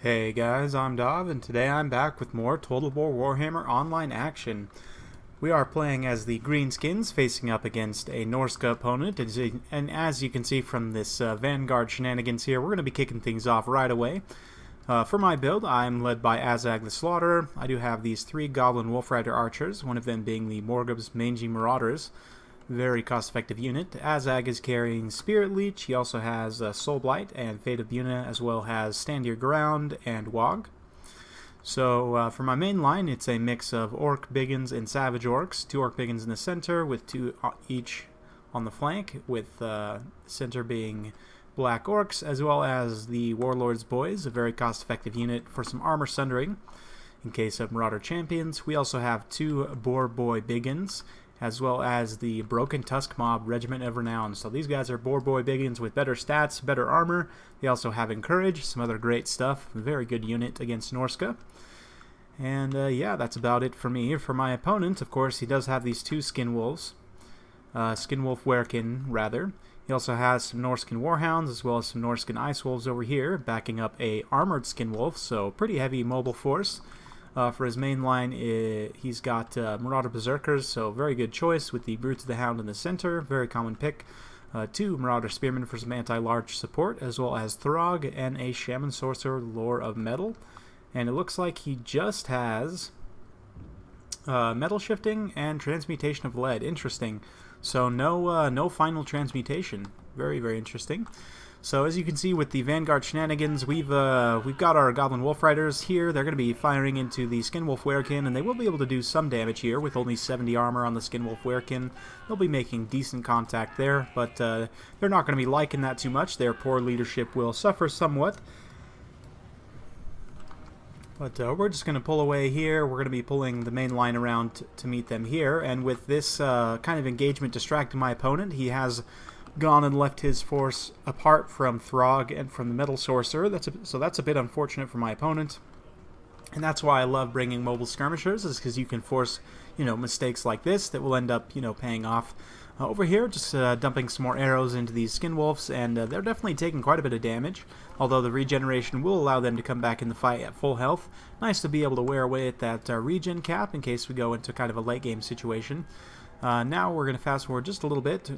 Hey guys, I'm Dov, and today I'm back with more Total War Warhammer Online action. We are playing as the Greenskins, facing up against a Norska opponent, and as you can see from this Vanguard shenanigans here, we're going to be kicking things off right away. For my build, I'm led by Azhag the Slaughterer. I do have these 3 Goblin Wolf Rider Archers, one of them being the Morgub's Mangy Marauders. Very cost-effective unit. Azhag is carrying Spirit Leech. He also has Soul Blight and Fate of Buna, as well as Stand Your Ground and Wog. So for my main line, it's a mix of Orc Biggins and Savage Orcs. 2 Orc Biggins in the center, with 2 each on the flank, with center being Black Orcs, as well as the Warlord's Boys, a very cost-effective unit for some armor sundering in case of Marauder Champions. We also have 2 Boar Boy Biggins, as well as the Broken Tusk Mob Regiment of Renown. So these guys are Boar Boy Biggins with better stats, better armor. They also have Encourage, some other great stuff. Very good unit against Norska. And yeah, that's about it for me. For my opponent, of course, he does have these 2 Skinwolves. Skinwolf Werekin, rather. He also has some Norskin Warhounds, as well as some Norskin Ice Wolves over here, backing up a Armored Skinwolf, so pretty heavy mobile force. For his main line, he's got Marauder Berserkers, so very good choice with the Brutes of the Hound in the center, very common pick. 2 Marauder Spearmen for some anti-large support, as well as Throgg and a Shaman Sorcerer, Lore of Metal. And it looks like he just has Metal Shifting and Transmutation of Lead. Interesting. So no final transmutation. Very, very interesting. So as you can see with the Vanguard shenanigans, we've got our Goblin Wolf Riders here. They're going to be firing into the Skinwolf Werekin, and they will be able to do some damage here with only 70 armor on the Skinwolf Werekin. They'll be making decent contact there, but they're not going to be liking that too much. Their poor leadership will suffer somewhat. But we're just going to pull away here. We're going to be pulling the main line around to meet them here, and with this kind of engagement distracting my opponent, he has gone and left his force apart from Throgg and from the Metal Sorcerer. So that's a bit unfortunate for my opponent. And that's why I love bringing mobile skirmishers, is because you can force, mistakes like this that will end up, paying off. Over here, just dumping some more arrows into these Skinwolves, and they're definitely taking quite a bit of damage, although the regeneration will allow them to come back in the fight at full health. Nice to be able to wear away at that regen cap in case we go into kind of a late game situation. Now we're going to fast forward just a little bit,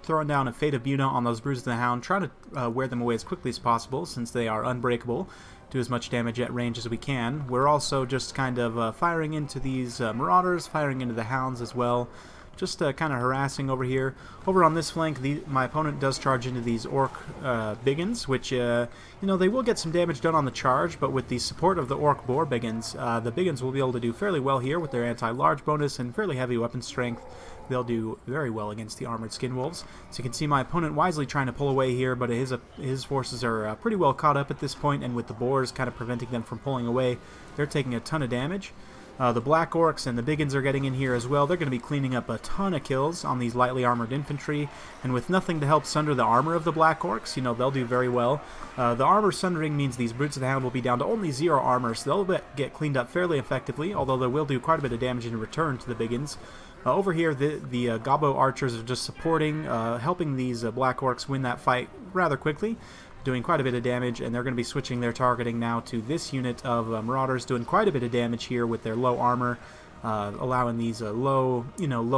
throwing down a Fate of Buna on those Bruises of the Hound, trying to wear them away as quickly as possible since they are unbreakable. Do as much damage at range as we can. We're also just kind of firing into these Marauders, firing into the Hounds as well. Just kind of harassing over here. Over on this flank, my opponent does charge into these Orc Biggins, which, they will get some damage done on the charge, but with the support of the Orc Boar Biggins, the Biggins will be able to do fairly well here with their anti-large bonus and fairly heavy weapon strength. They'll do very well against the Armored Skinwolves. So you can see my opponent wisely trying to pull away here, but his forces are pretty well caught up at this point, and with the Boars kind of preventing them from pulling away, they're taking a ton of damage. The Black Orcs and the Biggins are getting in here as well. They're going to be cleaning up a ton of kills on these lightly armored infantry, and with nothing to help sunder the armor of the Black Orcs, they'll do very well. The armor sundering means these Brutes of the Hound will be down to only 0 armor, so they'll get cleaned up fairly effectively, although they will do quite a bit of damage in return to the Biggins. Over here, the Gobbo Archers are just supporting, helping these Black Orcs win that fight rather quickly, doing quite a bit of damage, and they're going to be switching their targeting now to this unit of Marauders, doing quite a bit of damage here with their low armor, allowing these low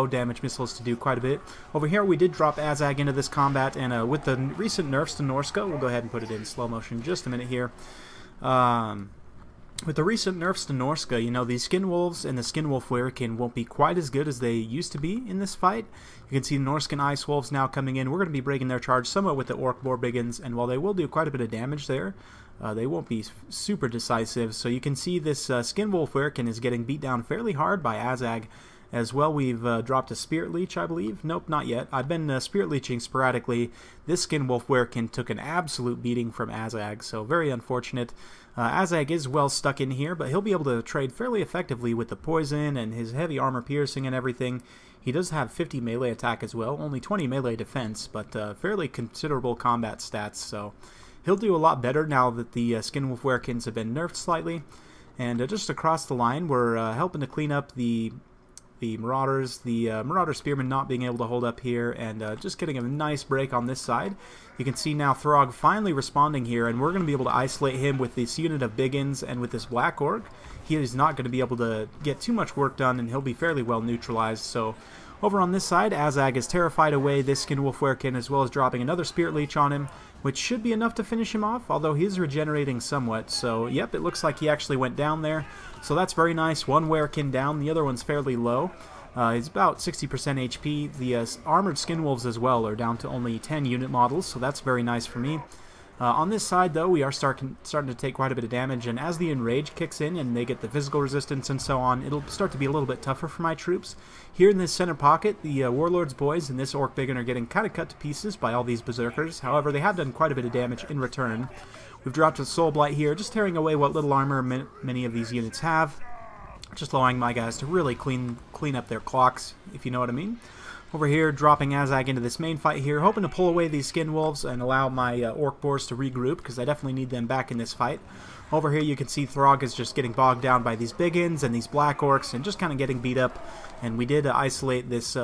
damage missiles to do quite a bit. Over here, we did drop Azhag into this combat, and with the recent nerfs to Norska, we'll go ahead and put it in slow motion in just a minute here. With the recent nerfs to Norska, these Skinwolves and the Skinwolf Werekin won't be quite as good as they used to be in this fight. You can see the Norskin Ice Wolves now coming in. We're going to be breaking their charge somewhat with the Orc Boar Biggins, and while they will do quite a bit of damage there, they won't be super decisive. So you can see this Skinwolf Werekin is getting beat down fairly hard by Azhag. As well, we've dropped a Spirit Leech, I believe. Nope, not yet. I've been Spirit Leeching sporadically. This Skinwolf Werekin took an absolute beating from Azhag, so very unfortunate. Azhag is well stuck in here, but he'll be able to trade fairly effectively with the poison and his heavy armor piercing and everything. He does have 50 melee attack as well, only 20 melee defense, but fairly considerable combat stats, so he'll do a lot better now that the Skinwolf Werekins have been nerfed slightly. And just across the line, we're helping to clean up the the Marauders. The Marauder Spearmen not being able to hold up here, and just getting a nice break on this side. You can see now Throgg finally responding here, and we're going to be able to isolate him with this unit of Biggins and with this Black Orc. He is not going to be able to get too much work done, and he'll be fairly well neutralized. So over on this side, Azhag is terrified away this Skinwolf Werekin, as well as dropping another Spirit Leech on him, which should be enough to finish him off, although he is regenerating somewhat. So yep, it looks like he actually went down there. So that's very nice. One Werekin down, the other one's fairly low. He's about 60% HP. The armored Skinwolves as well are down to only 10 unit models, so that's very nice for me. On this side, though, we are starting to take quite a bit of damage, and as the Enrage kicks in and they get the physical resistance and so on, it'll start to be a little bit tougher for my troops. Here in this center pocket, the Warlord's Boys and this Orc Biggin are getting kind of cut to pieces by all these Berserkers. However, they have done quite a bit of damage in return. We've dropped a Soul Blight here, just tearing away what little armor many of these units have. Just allowing my guys to really clean up their clocks, if you know what I mean. Over here, dropping Azhag into this main fight here, hoping to pull away these Skin Wolves and allow my Orc Boars to regroup, because I definitely need them back in this fight. Over here, you can see Throgg is just getting bogged down by these Biggins and these Black Orcs, and just kind of getting beat up. And we did isolate this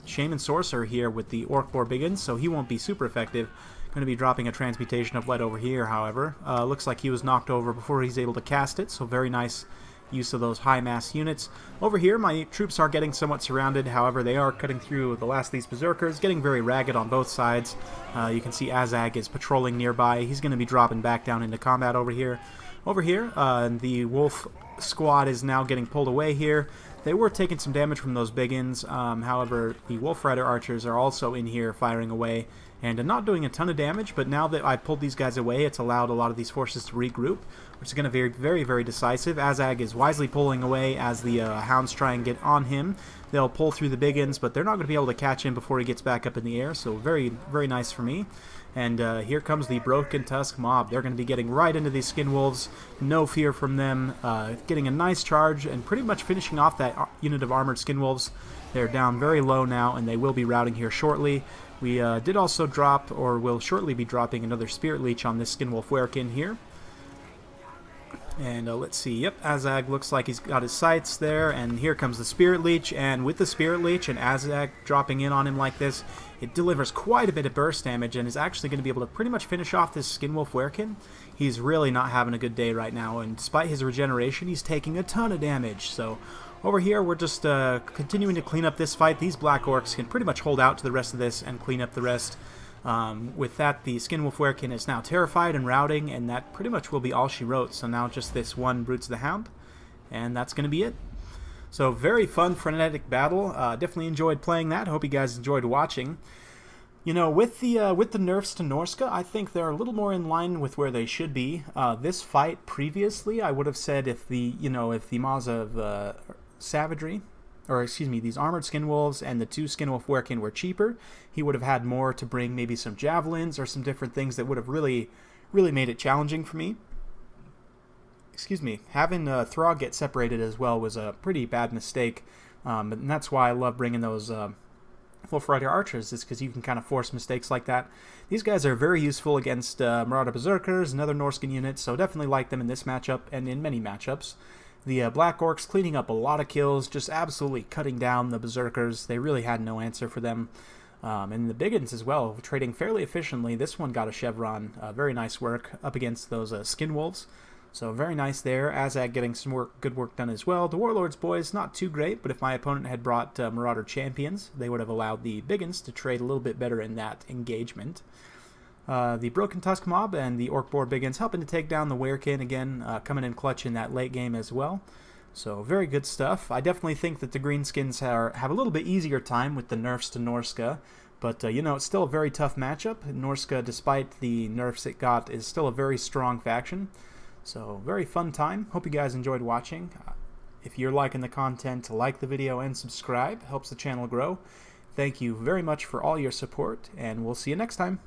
Shaman Sorcerer here with the Orc Boar Biggins, so he won't be super effective. Going to be dropping a Transmutation of Lead over here, however. Looks like he was knocked over before he's able to cast it, so very nice use of those high mass units. Over here, my troops are getting somewhat surrounded. However, they are cutting through the last of these Berserkers, getting very ragged on both sides. You can see Azhag is patrolling nearby. He's going to be dropping back down into combat over here. Over here, the Wolf squad is now getting pulled away here. They were taking some damage from those Biggins. However, the Wolf Rider archers are also in here firing away and not doing a ton of damage, but now that I pulled these guys away, it's allowed a lot of these forces to regroup, which is going to be very, very decisive. Azhag is wisely pulling away as the Hounds try and get on him. They'll pull through the Biggins, but they're not going to be able to catch him before he gets back up in the air, so very, very nice for me. And here comes the Broken Tusk mob. They're going to be getting right into these Skin Wolves. No fear from them. Getting a nice charge and pretty much finishing off that unit of armored Skin Wolves. They're down very low now, and they will be routing here shortly. We did also drop, or will shortly be dropping, another Spirit Leech on this Skinwolf Werekin here. And let's see, yep, Azhag looks like he's got his sights there, and here comes the Spirit Leech, and with the Spirit Leech and Azhag dropping in on him like this, it delivers quite a bit of burst damage and is actually going to be able to pretty much finish off this Skinwolf Werekin. He's really not having a good day right now, and despite his regeneration, he's taking a ton of damage, so over here, we're just continuing to clean up this fight. These Black Orcs can pretty much hold out to the rest of this and clean up the rest. With that, the Skinwolf Werekin is now terrified and routing, and that pretty much will be all she wrote. So now just this one Brutes of the Hound, and that's going to be it. So very fun, frenetic battle. Definitely enjoyed playing that. Hope you guys enjoyed watching. You know, with the nerfs to Norska, I think they're a little more in line with where they should be. This fight previously, I would have said if the Maws of Savagery, or excuse me, these armored Skin Wolves and the two Skinwolf Werekin were cheaper, he would have had more to bring, maybe some javelins or some different things that would have really made it challenging for me. Excuse me, having Throgg get separated as well was a pretty bad mistake, and that's why I love bringing those Wolf Rider archers, is because you can kind of force mistakes like that. These guys are very useful against Marauder Berserkers and other Norscan units, so definitely like them in this matchup and in many matchups. The Black Orcs cleaning up a lot of kills, just absolutely cutting down the Berserkers. They really had no answer for them. And the Biggins as well, trading fairly efficiently. This one got a Chevron. Very nice work up against those Skin Wolves. So very nice there. Azhag getting some good work done as well. The Warlord's Boys, not too great, but if my opponent had brought Marauder Champions, they would have allowed the Biggins to trade a little bit better in that engagement. The Broken Tusk mob and the Orc Boar Biggins helping to take down the Werekin again, coming in clutch in that late game as well. So very good stuff. I definitely think that the Greenskins have a little bit easier time with the nerfs to Norska, but you know, it's still a very tough matchup. Norska, despite the nerfs it got, is still a very strong faction. So very fun time. Hope you guys enjoyed watching. If you're liking the content, like the video and subscribe. Helps the channel grow. Thank you very much for all your support, and we'll see you next time.